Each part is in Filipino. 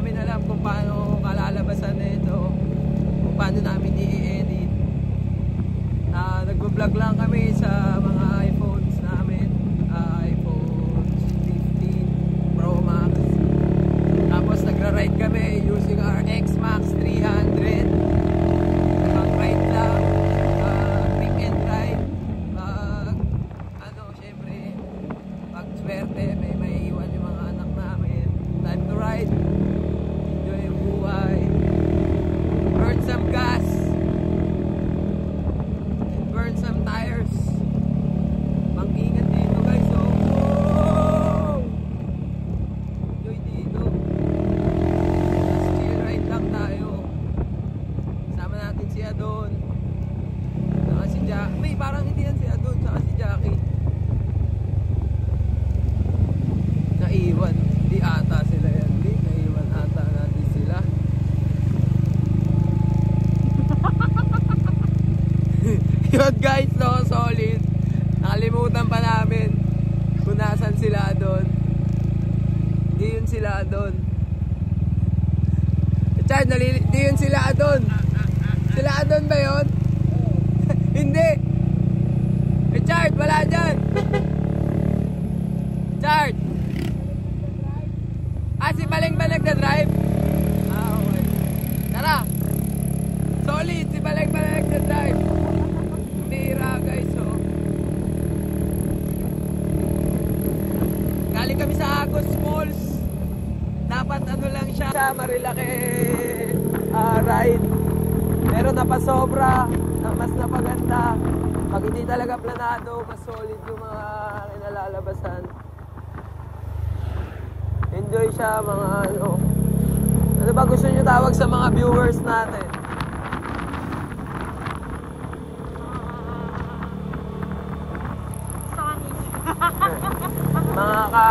namin alam kung paano kalalabasan nito, kung paano namin i-edit. Nagbo-vlog lang kami sa mga iPhones namin, iPhone 15 Pro Max. Tapos nagra-ride kami using our X-Max 300. Mag-ride lang, pick and ride. Syempre, pag swerte, may maiiwan yung mga anak namin. Time to ride, enjoy yung buhay, burn some gas, and burn some tires. Mag-ingat dito guys, oh! Enjoy dito. Just chill ride lang tayo. Sama natin si Adon, saka si Jackie. May parang hindi yan si Adon, saka si Jackie. Naiwan, di ata sila yan. Di, naiwan ata natin sila. Yun guys, no, solid. Nakalimutan pa namin kung nasan sila doon. Di yun sila doon. Chad, di yun sila doon. Sila doon ba yun? Hindi. Richard, wala dyan. Richard. Si Baleng ba nagda-drive? Okay. Tara! Solid! Si Baleng ba nagda-drive? Tira guys, oh. Galing kami sa Agos Malls. Dapat ano lang siya, marilaki ride. Pero napasobra, mas napaganda. Pag hindi talaga planado, mas solid yung mga kinalalabasan. Enjoy siya mga ano. Ano ba gusto nyo tawag sa mga viewers natin? Mga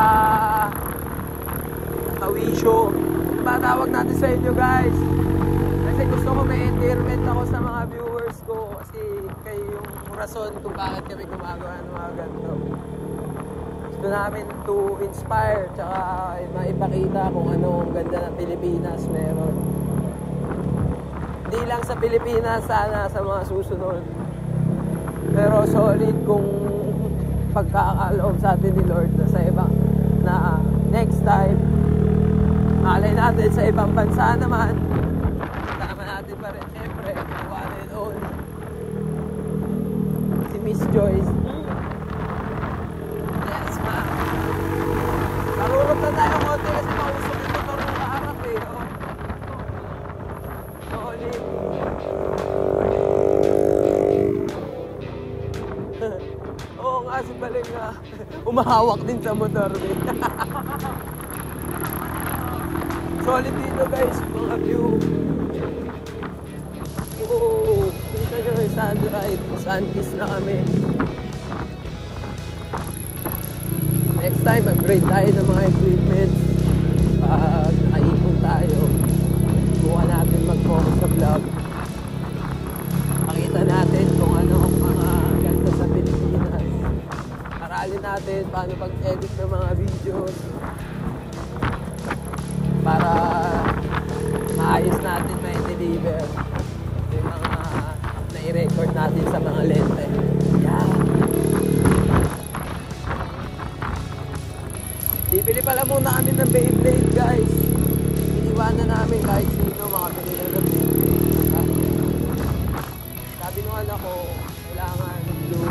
kawisyo. Ano ba tawag natin sa inyo guys? Kasi gusto ko may endearment ako sa mga viewers ko. Kasi kayo yung rason kung bakit kami gumagawa ng mga ganito. Gusto namin to inspire tsaka maipakita kung ano ang ganda ng Pilipinas meron. Hindi lang sa Pilipinas, sana sa mga susunod. Pero solid kung pagkakaloob sa atin ni Lord na sa ibang na next time malay natin sa ibang bansa naman. Tama natin pa rin syempre one and all si Miss Joyce. Marurot na tayo konti kasi mausok yung motor ng kaharap eh. Solid. Oo nga, si Baleng nga. Umahawak din sa motor eh. Solid dito guys, mga view. Oo, kita nyo yung sunrise. Sunkiss na kami. Next time, mag-grade tayo ng mga equipment. Pag nakaipon tayo, buka natin mag-focus sa vlog. Pakita natin kung ano ang mga ganda sa Pilipinas. Aralin natin paano pag-edit ng mga videos. Para maayos natin may deliver yung mga nai-record natin sa mga lente. Yeah. Bibili pala muna kami ng Beyblade guys. Iniwanan namin kahit sino makabili na ng Beyblade. Sabi nung anak ko, kailangan blue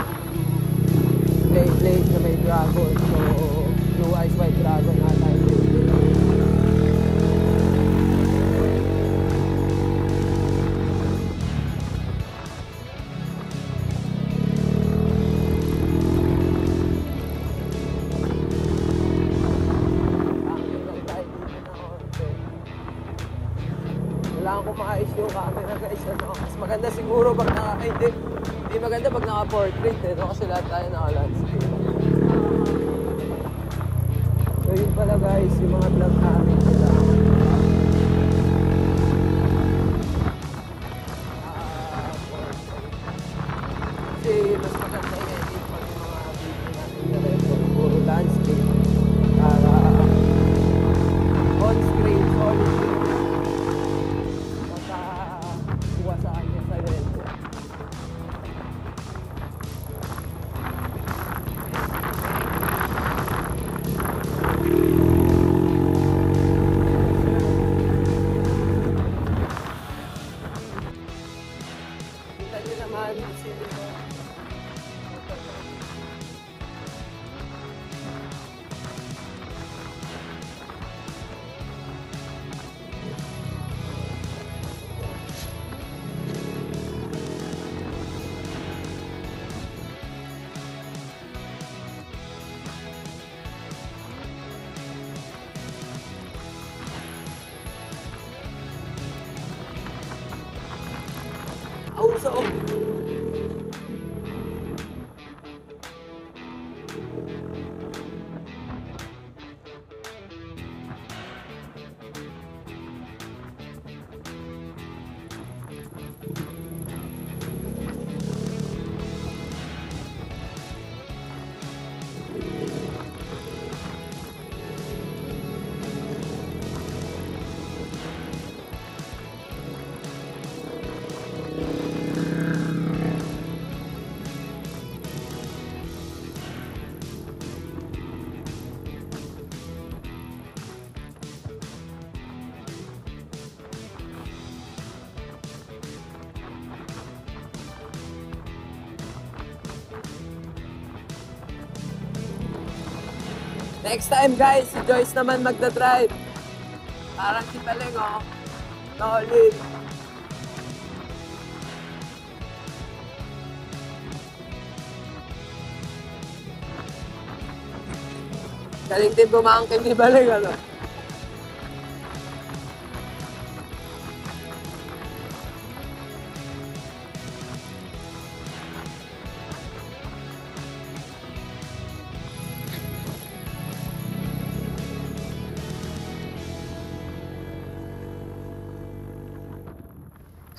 Beyblade na may dragon. So, blue eyes white dragon na tayo Beyblade. Kailangan ko maayos yung camera guys. Mas maganda siguro pag hindi maganda pag naka-portrait eh. No? Kasi lahat tayo naka-landscape. So yun pala guys, yung mga vlog namin sila. Kasi mas maganda i-edit pag yung mga video natin puro landscape. Para on screen, solid aso. Next time guys, si Joyce naman magdadrive. Parang si Paleng, oh. Solid. Galing din bumangkin ni Paleng, ano?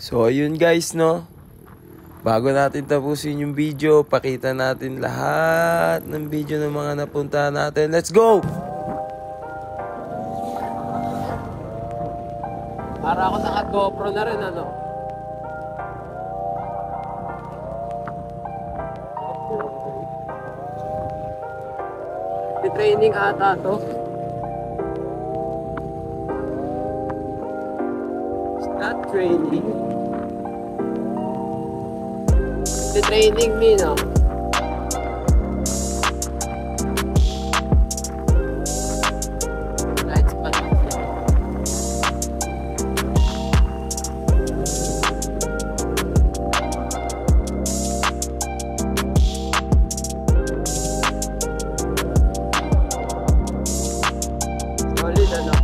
So ayun guys, no, bago natin tapusin yung video, pakita natin lahat ng video ng mga napuntahan natin. Let's go! Para ako naka-GoPro na rin, ano? Training ata to. It's not training. The training me, no? Lights pa. Solid, ano?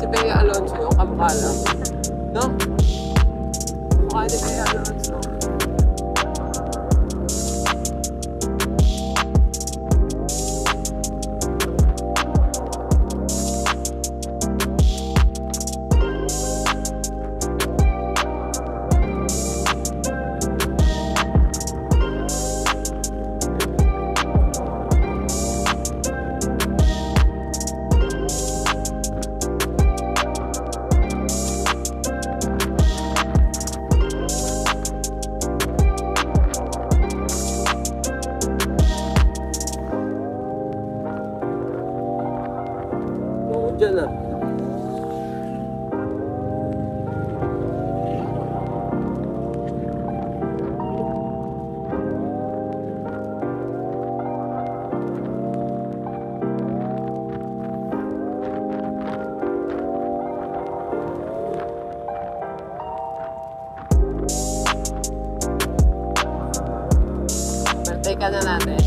Bea Alonso yung kamukha lang. No? Mukha ni Bea Alonso. Diyan na. Bantay ka na natin.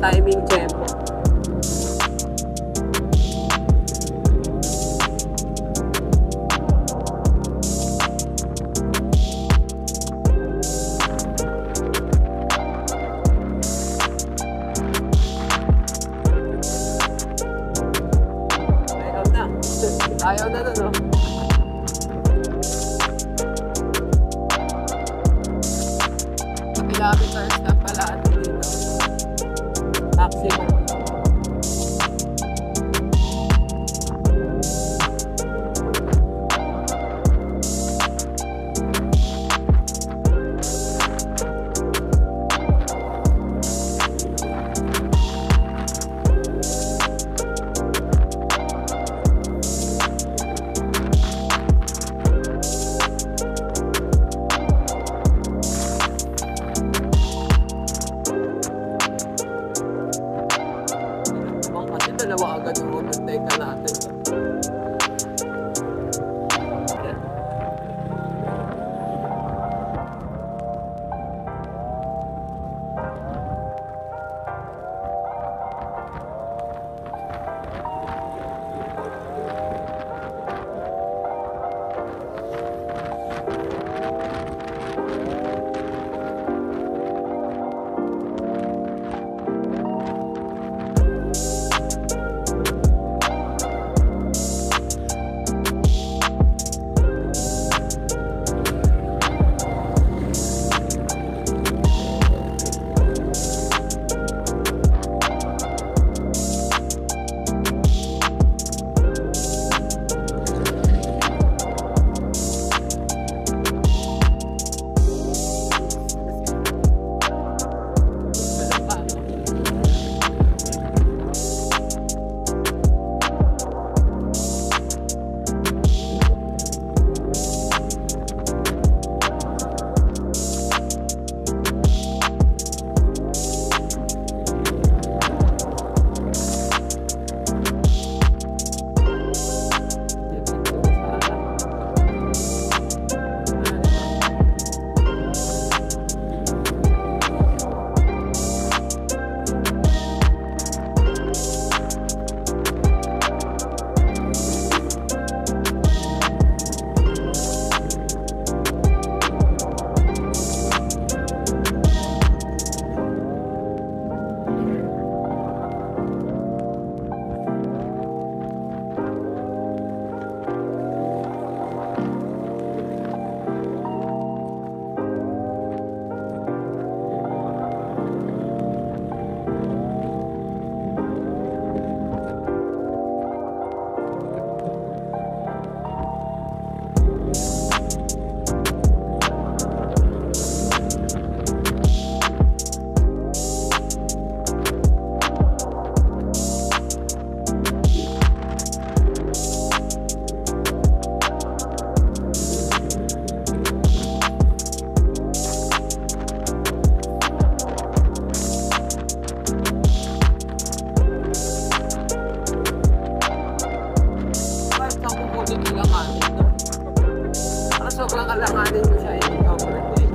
Timing tempo. Ayaw na, no? Kilometers na pala at dito. Maximum. Kakalanganin ko siya i-overtake.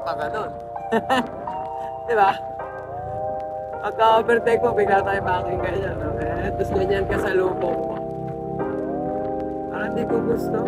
Pa ganun. Diba? Pagka-overtake mo, bigla tayo backing ganyan. Okay? Tapos ganyan ka sa lubong mo. Parang di ko gusto.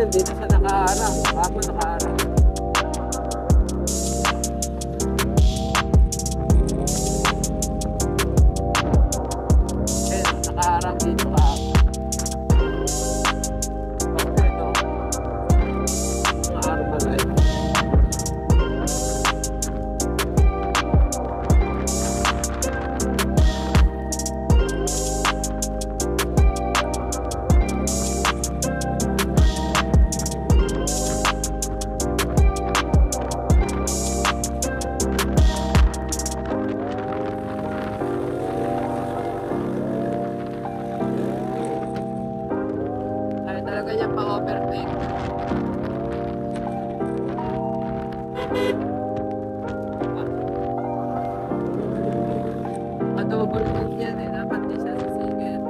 Dito sa nakaharap, ako nakaharap. Ayan, nakaharap dito ka. Okay, no? Mga armalite. Talaga niya pa-overtake. Double move yan eh. Dapat di siya sisigil.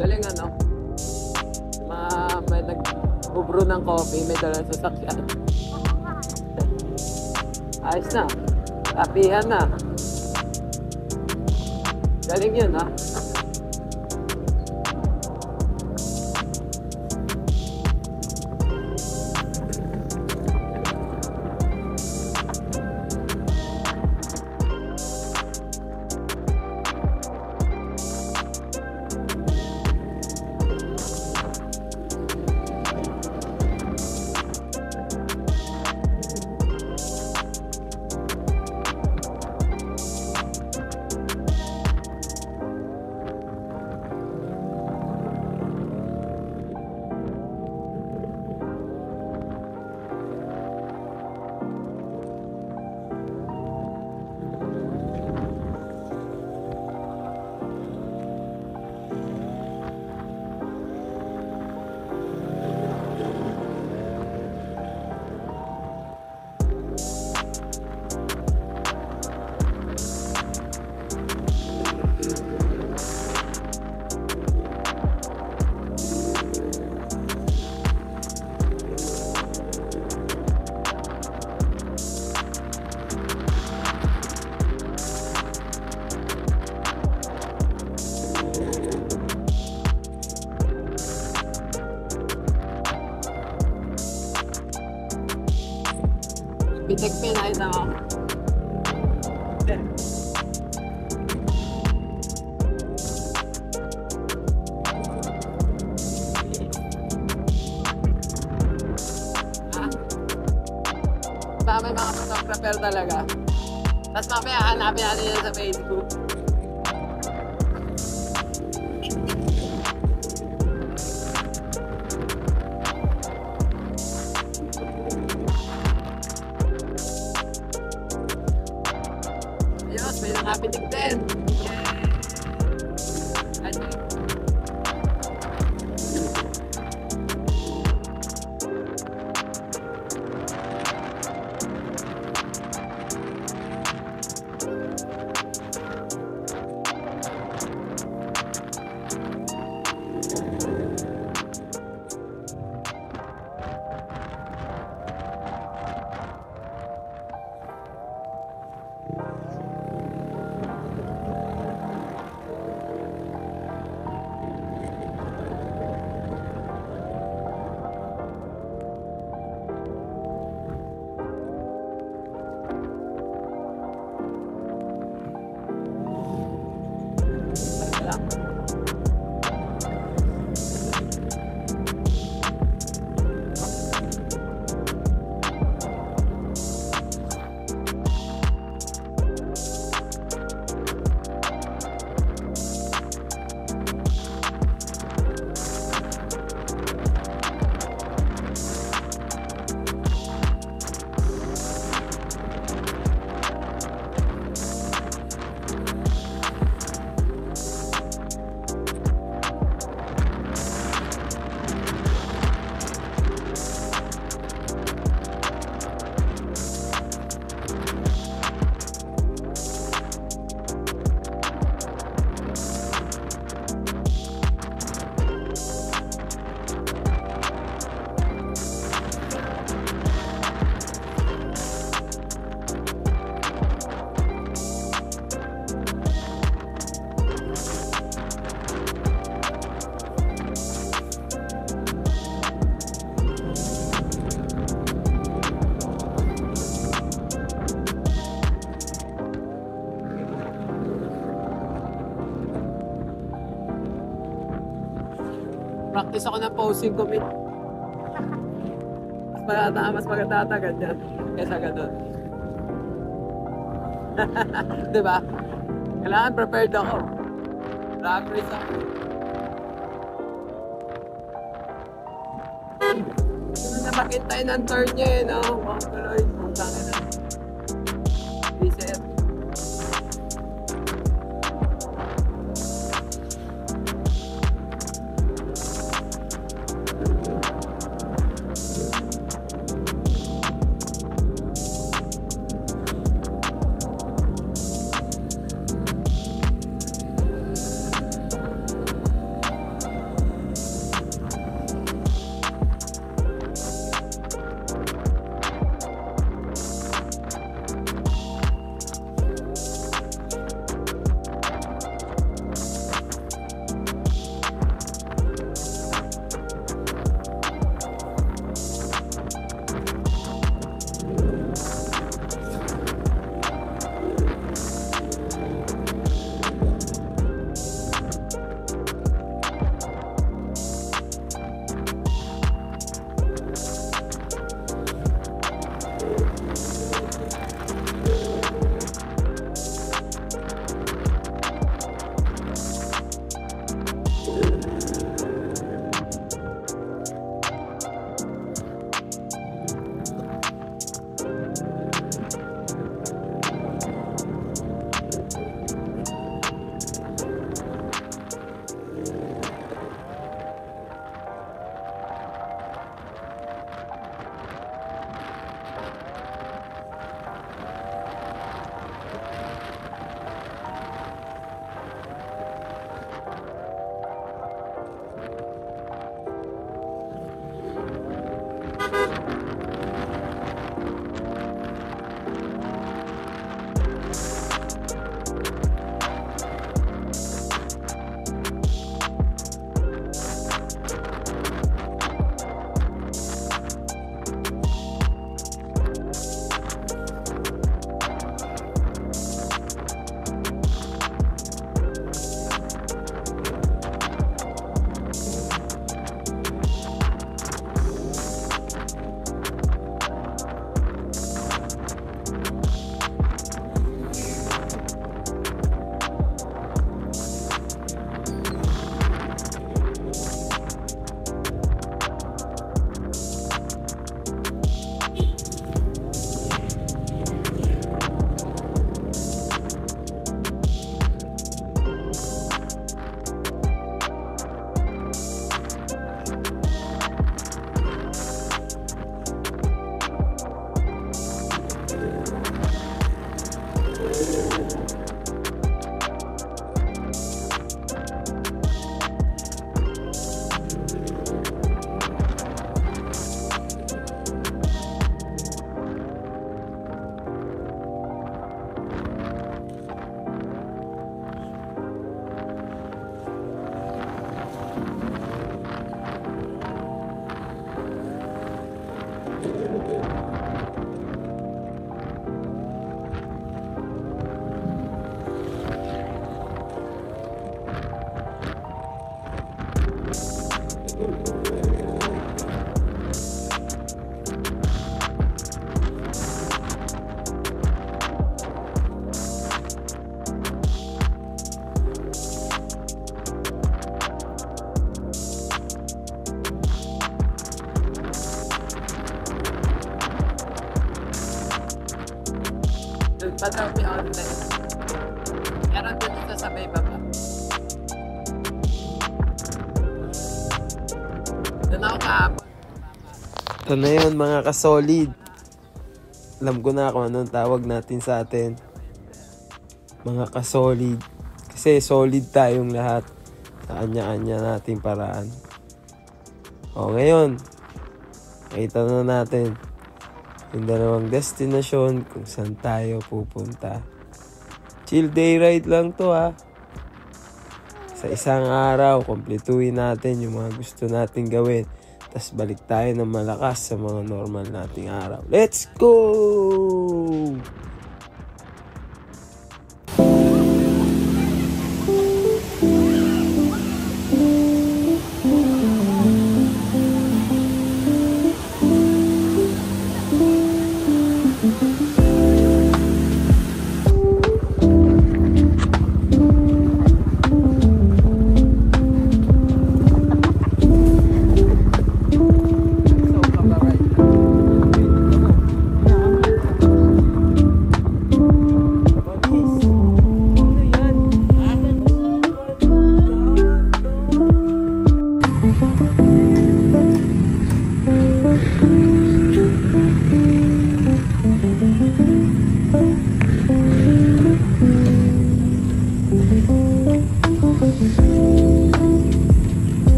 Galing ano? May nag-brew ng coffee, may dalang sasakyan. Ayos na. Tapihan na. Galing yun, ha? Pitik pin, nakita mo. May mga photographer talaga. Tapos mamaya hanapin natin yan sa Facebook. Ayos, may nakapitik din. Practice ako ng posing ko, Mit. Mas magtatagad yan kaysa ganun. Diba? Kailangan prepared ako. Practice ako. Na maghintay ng turn niya eh, no? Mga tuloy, kung saan na. Reset. Patrapi outlet. Meron din dito sa may baba. Doon ako kahapon. Ito na yun mga kasolid. Alam ko na kung anong tawag natin sa atin. Mga kasolid. Kasi solid tayong lahat sa kanya-kanya nating paraan. O ngayon, nakita na natin yung dalawang destinasyon kung saan tayo pupunta. Chill day ride lang to ha. Sa isang araw, kumpletuhin natin yung mga gusto nating gawin. Tapos balik tayo ng malakas sa mga normal nating araw. Let's go!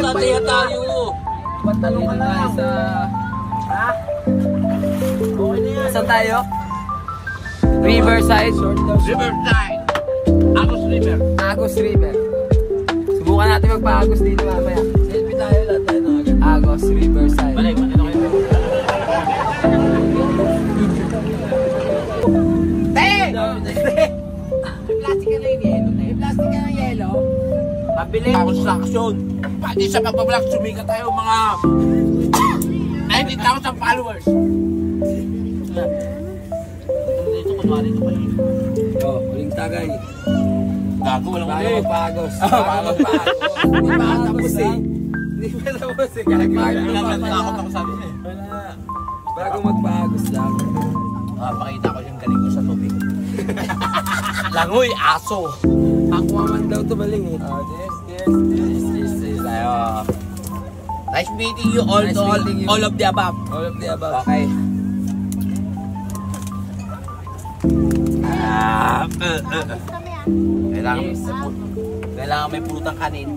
Tataya tayo. Pantalong ka na lang. Ha? Okay na yan. Saan tayo? Riverside. Riverside. Agos River. Agos River. Subukan natin magpa-Agos dito mamaya. Selfie tayo lahat tayo na agad. Agos Riverside. Balik, ano kayo? May plastic ka na yung yelo. May plastic ka ng yelo. Pabili ako sa aksyon. Pati sa pagbablog, sumikat tayo mga 90,000 followers. Dito, kunwari ito pa yun. Huling tagay. Gago, walang Bago ulit. magpa-Agos. Bago magpa-Agos. Hindi pa tapos eh. Hindi pa tapos eh. Nakatakot ako sabi niya eh. Bago magpa-Agos lang. Pakita ko yung galing ko sa tubig. Langoy, aso. Aquaman daw to baling eh. This. Tayo. Nice meeting you all. Nice To meeting you. all of the above. All of the above. Okay. Kailangan may putang kanin.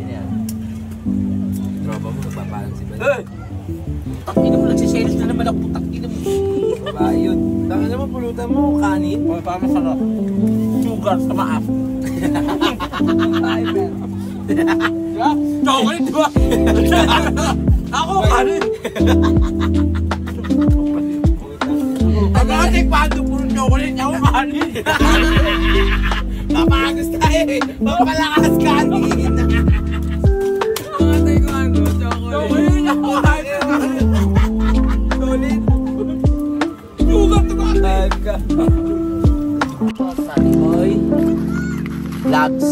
Yan. Tropa mo, nagpapalang si Bal. Hey! Takina mo, nagsiselos na naman ako. Takina mo. Babae yun. Taka naman pulutan mo, kanin. O, parang masarap. Sugar sa maaf. Babae pero. Chocolate, di ba? Ako, kanin. Pag-ate, paano puro chocolate? Ako, kanin. Papagas tayo eh. Papalakas kanin. Pangatay ko ano, chocolate. Ako, kanin. Solid. Sugar, di ba? Type ka. Boy, vlogs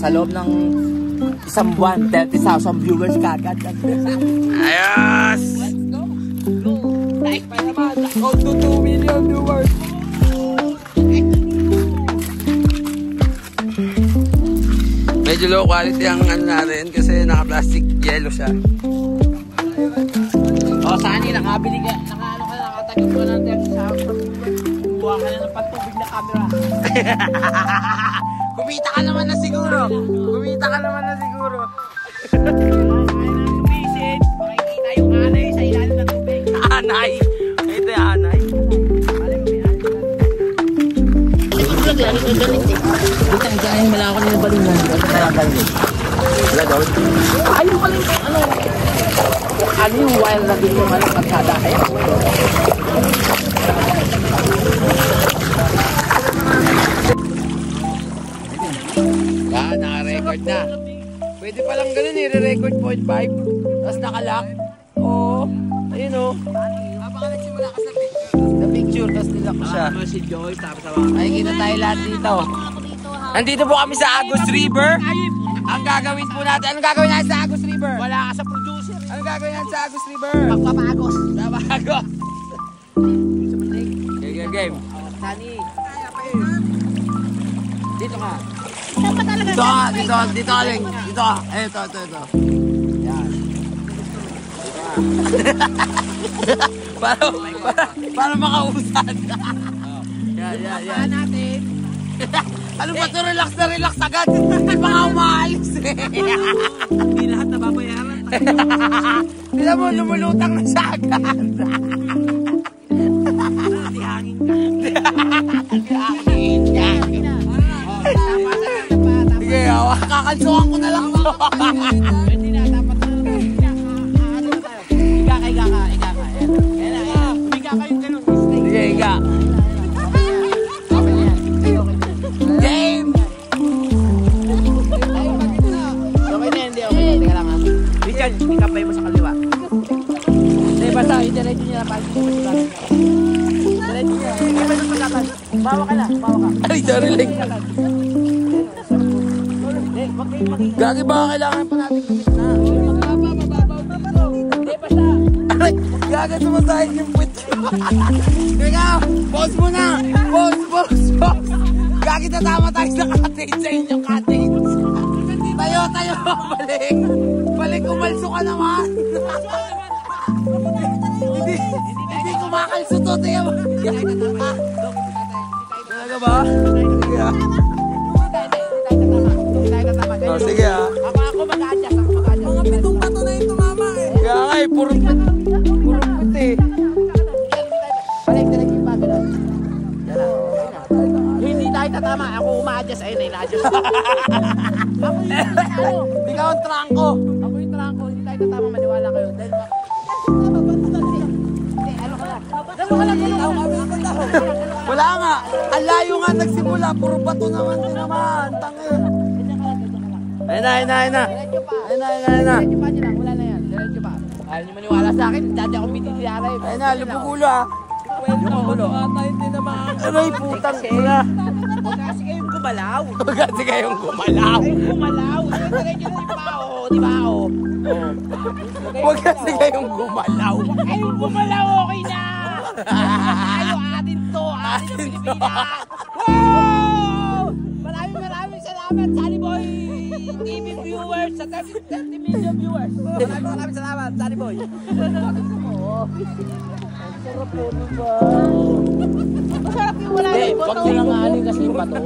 sa loob ng isang buwan, 30,000 viewers kagad. Ayos! Let's go! Go! Like pa naman! Up to 2 million viewers. Medyo low quality ang ano natin kasi naka-plastic yellow siya. O, saan yun? Nakabili ka, nakatagap ka ng 30,000. Buha ka na ng pantubig na camera. Kumita ka naman na siguro. Kumita ka naman na siguro. Visit, makikita yung anay sa ilalim ng tubig. Anay. Ito yung anay. Butang dahil mala ako nila balingan. Ano na lang galing? Wala daw. Ayun pala yung ano. Ano yung wild na dito yung alang katsada? Ayun. Naka-record na. Pwede palang ganun eh, re-record 0.5. Tapos nakalock. Oo. Ayun o. Habang nagsimula ka sa picture. Sa picture. picture, tapos nilak ko siya. Si Joy, tapos sa Makikita tayo lahat dito. Nandito po kami sa Agus River. Ang gagawin po natin, anong gagawin natin sa Agus River? Wala ka sa producer. Anong gagawin natin sa Agus River? Magpapagos. Babagos. Game. Tani. Dito ka. Dito ka, Ling. Dito ka. Ito. Yan. para makausad. Yan natin. Ano ba ito? Relax na relax agad. Hindi pa nga umaalis eh. Hindi lahat nababayaran. Bila mo, lumulutang na siya agad. Tihangin ka. Tihangin ka. Sige, kakalsuhan ko na lang to. Hindi na, dapat na. Ano na tayo? Higa ka. Higa ka yung ganun. Sige, higa. Game! Okay na, hindi. Okay. Teka lang ha. Richard, ikapay mo sa kaliwa. Hindi, basta. Diretso niya na. Diretso niya. Ikapay mo sa kapan. Bawa ka na. Ay, sorry, Ling. Gagi ba kailangan pa natin kumit na? Hindi, basta. Aray, gaga sumasahin yung puwit ko. Teka, pause mo na. Pause. Gagi tatama tayo sa cottage, sa inyong cottage. Tayo. Balik, umalso ka naman. Hindi kumakalso to. Tingnan mo. Talaga ba? Sige ha. Ako mag-adjust. Mga pitong bato na yung tumama eh. Kaya nga eh, puro puti. Balik yung bago na. Hindi tayo tatama. Ako uma-adjust. Ayun na, ina-adjust. Ako yung Ikaw ang trangko. Ako yung trangko. Hindi tayo tatama. Maniwala kayo. Dahil Wala nga. Ang layo nga nagsimula. Puro bato naman din naman. Tangin. Ayun na. diretso pa. Ayun na. Diretso pa nyo lang. Wala na yan. Diretso pa. Ayaw nyo maniwala sa akin. Dati ako binitiyara eh. Ayun na, lupugulo ah. Lupugulo. Aray, putang ina. Huwag kasi kayong gumalaw. Kasi kayong gumalaw. Gumalaw. Diretso na yung pao. Di ba o? Huwag kasi kayong gumalaw. Kayong gumalaw. Okay na. Ayaw atin to. Atin ang Pilipinas. Wow! Maraming salamat, Sunny Boy TV viewers sa 30 million viewers. Maraming salamat, Sunny Boy. Sarap po diba? Masarap yung wala na yung bato. Huwag nyo lang aanin kasi yung bato.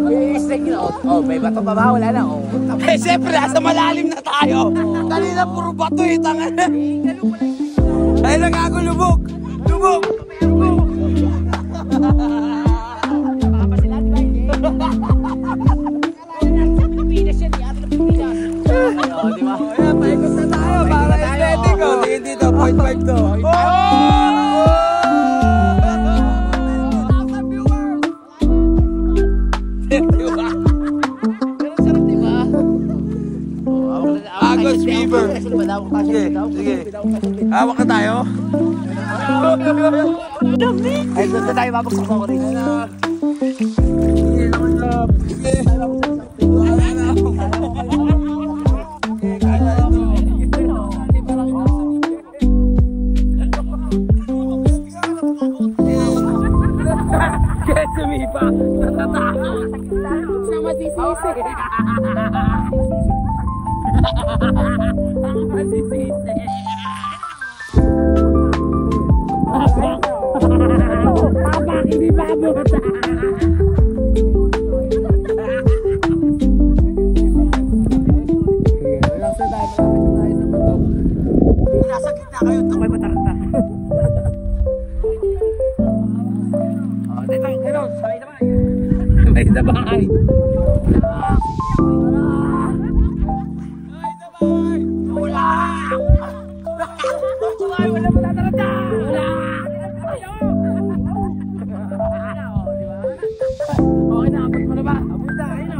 I-strike nyo. Oh, may bato pa ba? Wala na. Oh. Eh, siyempre, nasa malalim na tayo. Kanina, puro bato eh, tangan. Ayun na nga ako, lubog. Baka pa sila, di ba? Pilipinas yan. Di atin ang Pilipinas. Oo, di ba? Ayan, paikot na tayo para aesthetic. Tingin dito, 0.5 to. Agus River. Sige. Hawak na tayo. Ay, doon na tayo, babagsak mo ko rin. Kaya sumipa. Sama sisisi. Hindi bago. Nasa gitna kayo, may mataranta. Dito, gano'n, sabay-sabay. Sabay-sabay. Wala mo tataranta! Okay na, abot mo na ba? Abot na, ayun na.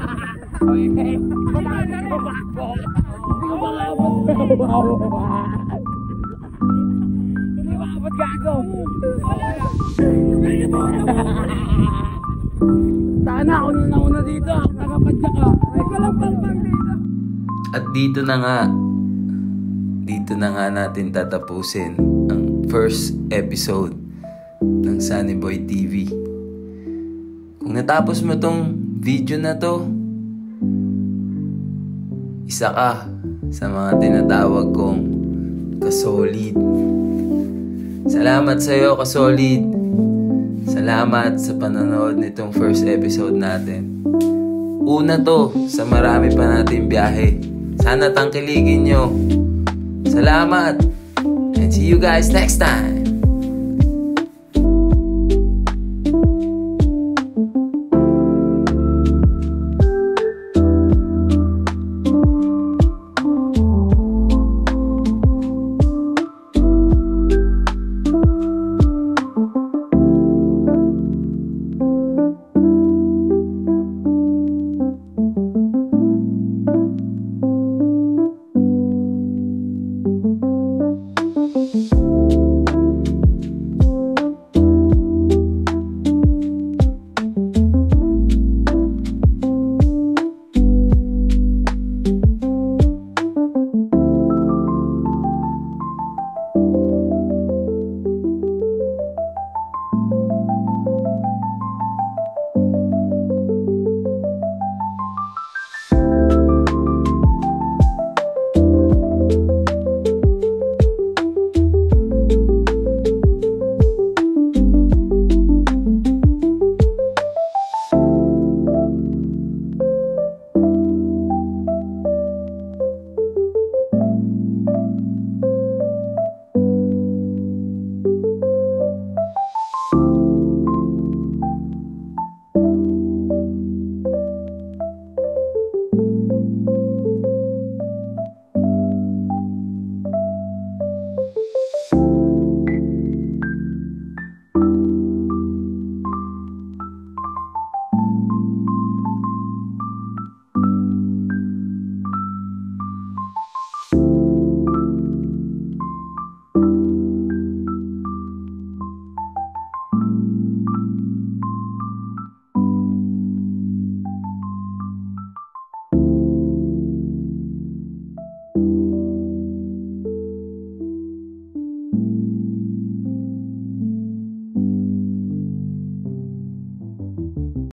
Okay. Hindi ko makaabot. Hindi makaabot gago. Sana ako na nauna dito. Nakapadya ka. Ay, walang pang dito. At dito na nga natin tatapusin ang first episode ng Sunny Boy TV. Kung natapos mo tong video na to, isa ka sa mga tinatawag kong kasolid. Salamat sa'yo, kasolid. Salamat sa panonood nitong first episode natin. Una to sa marami pa nating biyahe. Sana tangkiligin nyo. Salamat. And see you guys next time.